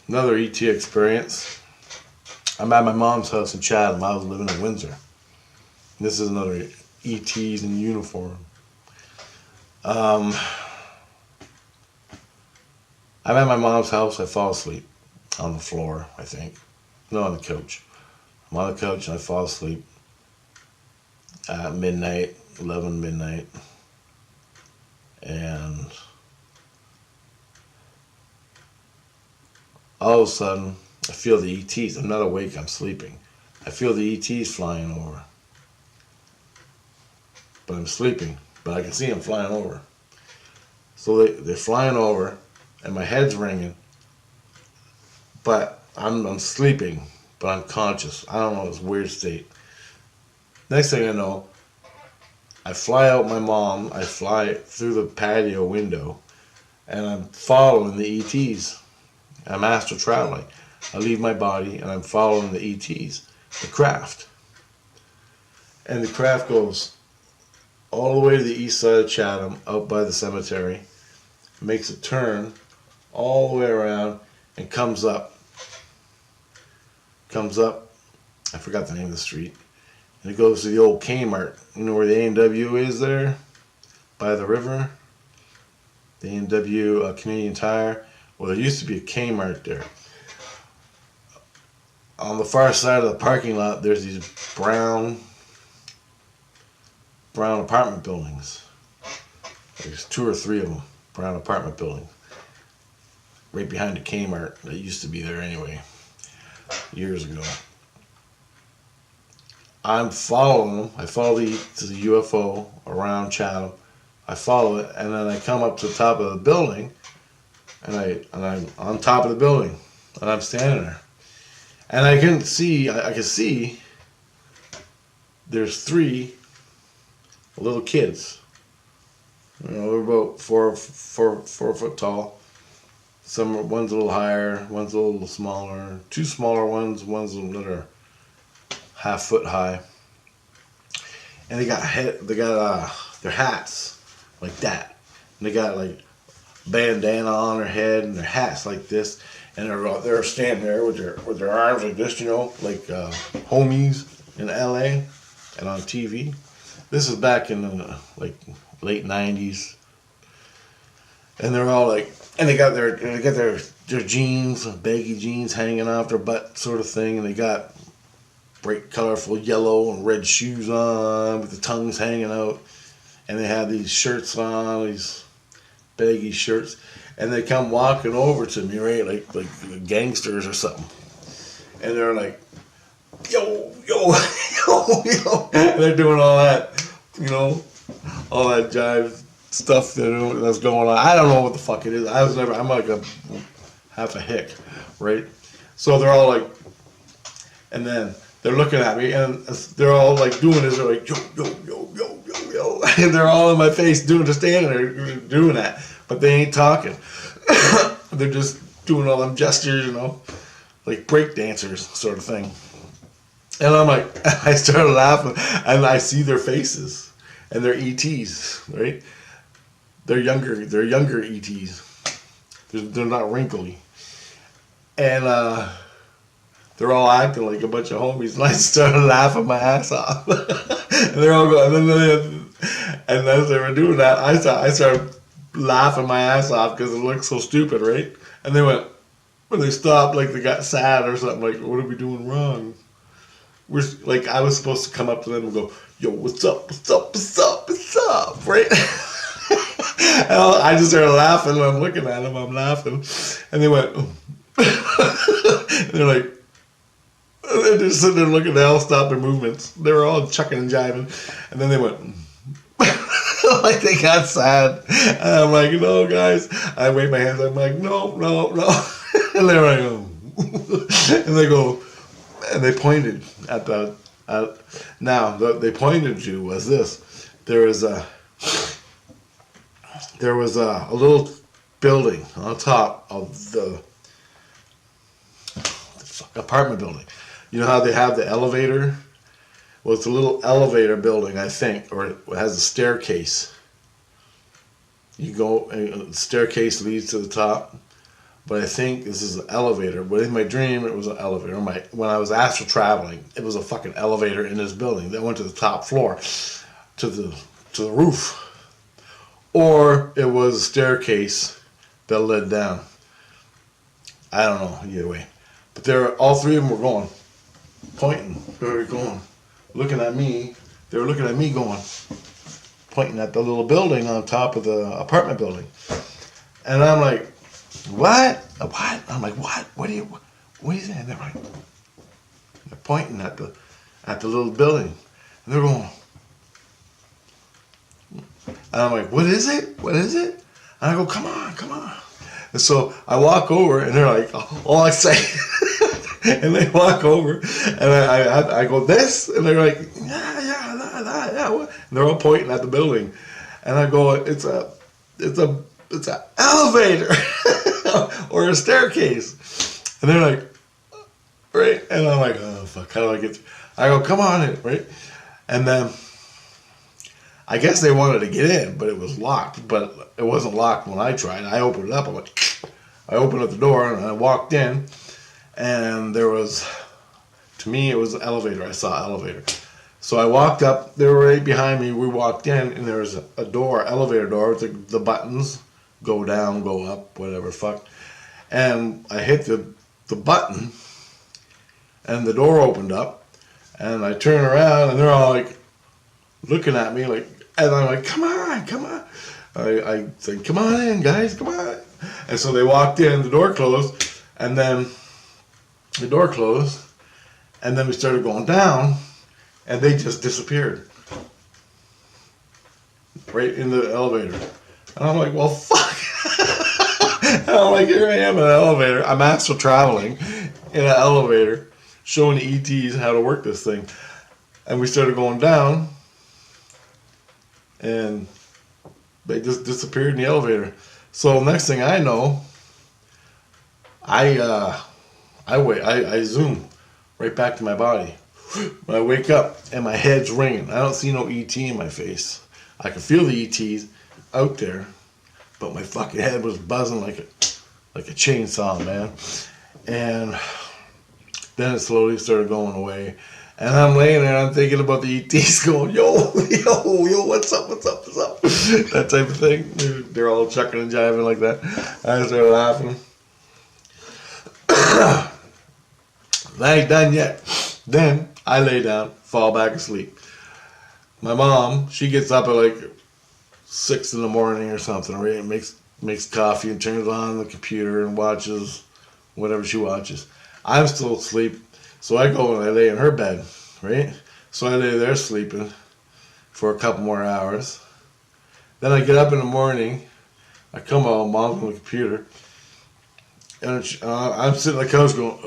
Another ET experience. I'm at my mom's house in Chatham. I was living in Windsor. This is another ETs in uniform. I'm at my mom's house. I fall asleep on the floor, I think. No, on the couch. I'm on the couch and I fall asleep at midnight, 11 midnight. And all of a sudden, I feel the ETs. I'm not awake, I'm sleeping. I feel the ETs flying over. But I'm sleeping, but I can see them flying over. So they're flying over, and my head's ringing, but I'm sleeping, but I'm conscious. I don't know, it's a weird state. Next thing I know, I fly out my mom, I fly through the patio window, and I'm following the ETs. I'm astral traveling. I leave my body, and I'm following the ETs, the craft. And the craft goes all the way to the east side of Chatham, out by the cemetery, makes a turn all the way around, and comes up. I forgot the name of the street. And it goes to the old Kmart. You know where the A&W is there? By the river? The A&W Canadian Tire. Well, there used to be a Kmart there. On the far side of the parking lot, there's these brown apartment buildings. There's 2 or 3 of them, brown apartment buildings. Right behind the Kmart that used to be there anyway, years ago. I'm following them. I follow the UFO around Chatham. I follow it, and then I come up to the top of the building, and I'm on top of the building, and I'm standing there, and I can see there's 3 little kids. You know, they're about four foot tall. One's a little higher, one's a little smaller. 2 smaller ones that are half foot high. And they got their hats like that. And they got like bandana on their head and their hats like this. And they're standing there with their arms like this, you know, like homies in LA and on TV. This is back in the like late 90s. And they're all like, and they got their jeans, baggy jeans hanging off their butt sort of thing, and they got bright colorful yellow and red shoes on with the tongues hanging out, and they have these shirts on, these baggy shirts, and they come walking over to me, right, like gangsters or something, and they're like, yo, yo, yo, yo, and they're doing all that, you know, all that jive stuff that's going on. I don't know what the fuck it is. I'm like half a hick, right? So they're all like, and then they're looking at me, and they're all like doing this. They're like, yo, yo, yo, yo, yo, yo, and they're all in my face standing there doing that, but they ain't talking. They're just doing all them gestures, you know, like break dancers sort of thing. And I'm like, I started laughing, and I see their faces, and they're ETs, right? They're younger ETs. They're not wrinkly. And they're all acting like a bunch of homies, and I started laughing my ass off. And they're all going, and as they were doing that, I started laughing my ass off because it looked so stupid, right? And they went, when they stopped, like they got sad or something, like, what are we doing wrong? We're like, I was supposed to come up to them and go, yo, what's up, what's up, what's up, what's up, right? And I just started laughing, and I'm looking at them, I'm laughing, and they went, and they're like, they're just sitting there looking, they all stopped their movements, they were all chucking and jiving, and then they went, like they got sad, and I'm like, no guys, I wave my hands, I'm like, no, no, no, and they're like, oh, and they go, and they pointed at now, what they pointed to was this, there was a little building on top of the apartment building. You know how they have the elevator? Well, it's a little elevator building, I think, or it has a staircase. You go, and the staircase leads to the top, but I think this is an elevator. But in my dream, it was an elevator. When I was astral traveling, it was a fucking elevator in this building that went to the top floor, to the roof, or it was a staircase that led down. I don't know. Either way, but all three of them were going, pointing. They were going, looking at me. They were looking at me, going, pointing at the little building on top of the apartment building, and I'm like, what? What? I'm like, what? What are you saying? And they're like, they're pointing at the little building. And they're going, and I'm like, what is it? What is it? And I go, come on, come on. And so I walk over, and they're like, all I say, and they walk over, and I go, this? And they're like, yeah. And they're all pointing at the building. And I go, it's an elevator or a staircase. And they're like, right? And I'm like, oh, fuck, how do I get through? I go, come on in, right? And then I guess they wanted to get in, but it was locked. But it wasn't locked when I tried. I opened it up. I opened up the door, and I walked in. And there was, to me, it was an elevator. I saw an elevator. So I walked up. They were right behind me. We walked in, and there was a door, elevator door, with the buttons, go down, go up, whatever, fuck. And I hit the button, and the door opened up, and I turn around, and they're all like looking at me, like, and I'm like, come on, come on. I said, come on in, guys, come on. And so they walked in, the door closed, and then the door closed, and then we started going down, and they just disappeared right in the elevator. And I'm like, well, fuck. And I'm like, here I am in an elevator. I'm astral traveling in an elevator, showing the ETs how to work this thing. And we started going down, and they just disappeared in the elevator. So next thing I know, I zoom right back to my body. I wake up and my head's ringing. I don't see no ET in my face. I can feel the ETs out there, but my fucking head was buzzing like a chainsaw, man. And then it slowly started going away. And I'm laying there, I'm thinking about the ETs going, yo, what's up? That type of thing. They're all chucking and jiving like that. I started laughing. That ain't done yet. Then I lay down, fall back asleep. My mom, she gets up at like 6 in the morning or something, right? And makes coffee and turns on the computer and watches whatever she watches. I'm still asleep, so I go and I lay in her bed, right? So I lay there sleeping for a couple more hours. Then I get up in the morning, I come out, mom's on the computer, and I'm sitting on the couch going,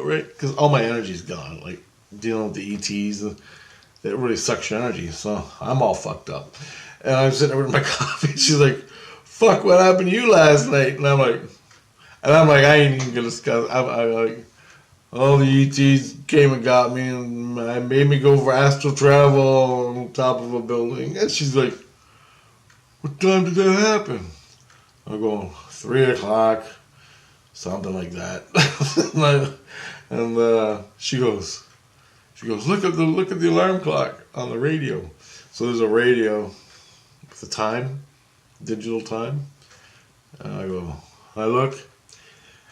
right? Because all my energy's gone, like dealing with the ETs, it really sucks your energy, so I'm all fucked up. And I'm sitting there with my coffee, she's like, fuck, what happened to you last night? And I'm like, I ain't even gonna discuss. I'm like, all the ETs came and got me, and I made me go for astral travel on top of a building. And she's like, what time did that happen? I go, 3 o'clock, something like that. And she goes, look at the alarm clock on the radio. So there's a radio with the time, digital time. And I look,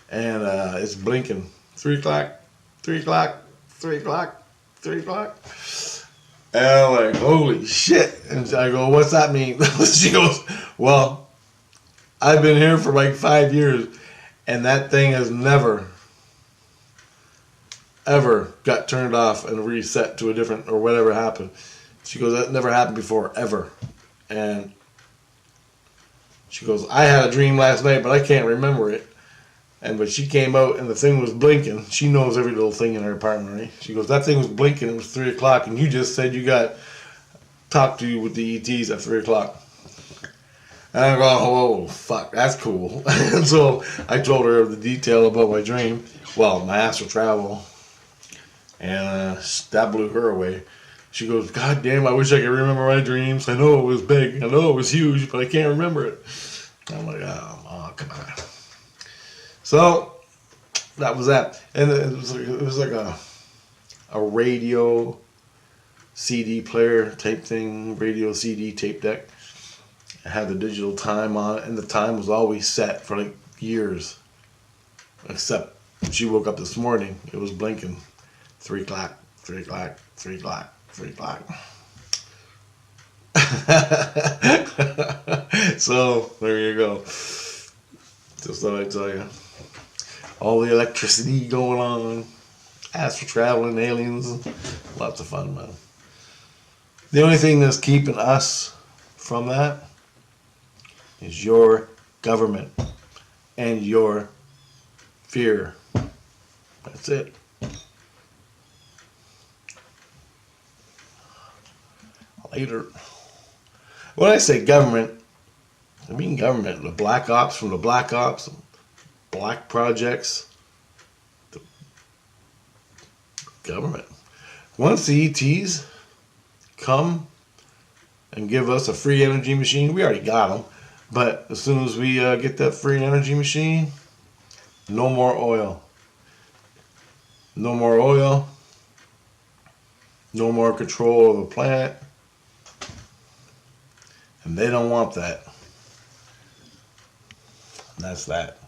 and it's blinking. 3 o'clock, 3 o'clock, 3 o'clock, 3 o'clock. And I'm like, holy shit. And I go, what's that mean? She goes, well, I've been here for like 5 years, and that thing has never, ever got turned off and reset to a different, or whatever happened. She goes, that never happened before, ever. And she goes, I had a dream last night, but I can't remember it. But she came out and the thing was blinking. She knows every little thing in her apartment, right? She goes, that thing was blinking. It was 3 o'clock, and you just said you got talked to with the ETs at 3 o'clock. And I go, oh, fuck, that's cool. And so I told her the detail about my dream, well, my astral travel, and that blew her away. She goes, God damn, I wish I could remember my dreams. I know it was big, I know it was huge, but I can't remember it. I'm like, oh, come on. So that was that, and it was like a radio CD player type thing, radio CD tape deck. It had the digital time on it, and the time was always set for like years. Except she woke up this morning, it was blinking. 3 o'clock, 3 o'clock, 3 o'clock, 3 o'clock. So there you go. Just thought I'd tell you. All the electricity going on. Astral traveling, aliens. Lots of fun, man. The only thing that's keeping us from that is your government and your fear. That's it. Later. When I say government, I mean government. The black ops from the black ops, black projects, the government. Once the ETs come and give us a free energy machine, we already got them, but as soon as we get that free energy machine, no more oil. No more oil. No more control of the planet. And they don't want that. And that's that.